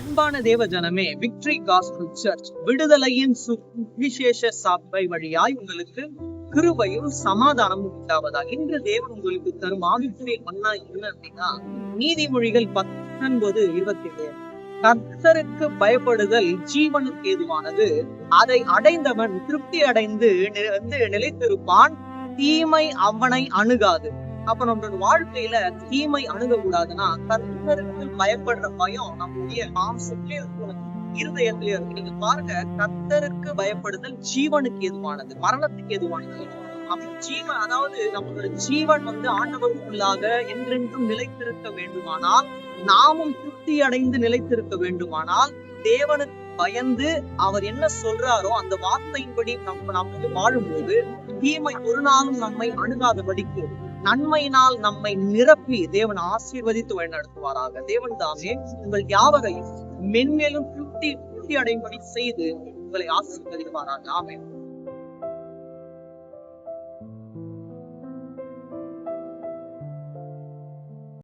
அன்பான தேவ ஜனமே, விக்டரி காஸ்பல் சர்ச் விடுதலையின் சுவிசேஷ சபை வழியாய் உங்களுக்கு கிருபையும் சமாதானமும் உண்டாவதா. இன்று தேவன் உங்களுக்கு தரும் ஆவிக்குரிய மன்னா என்ன அப்படின்னா, நீதிமொழிகள் 19:27 கர்த்தருக்கு பயப்படுதல் ஜீவனுக்கு ஏதுவானது, அதை அடைந்தவன் திருப்தி அடைந்து நிலைத்திருப்பான், தீமை அவனை அணுகாது. அப்ப நம்மளோட வாழ்க்கையில தீமை அணுக கூடாதுன்னா கர்த்தருக்கு பயப்படுற பயம் நம்முடைய மாம்சத்திலே இருக்கும், இருதயத்திலே இருக்கு. நீங்க பாருங்க, கர்த்தருக்கு பயப்படுதல் ஜீவனுக்கு எதுவானது, மரணத்துக்கு எதுவானது. அப்ப ஜீவன், அதாவது நம்மளோட ஜீவன் ஆண்டவருக்குள்ளாக என்றென்றும் நிலைத்திருக்க வேண்டுமானால், நாமும் திருப்தி அடைந்து நிலைத்திருக்க வேண்டுமானால், தேவனுக்கு பயந்து அவர் என்ன சொல்றாரோ அந்த வார்த்தையின்படி நம்ம வாழும்போது தீமை ஒரு நாளும் நம்மை அணுகாதபடிக்கு நன்மையினால் நம்மை நிரப்பி தேவன் ஆசீர்வதித்து வழிநடத்துவாராக. தேவன் தாமே உங்கள் யாவரையும் மென்மேலும் திருப்தி அடையும்படி செய்து உங்களை ஆசீர்வதிப்பாராக. ஆமென்.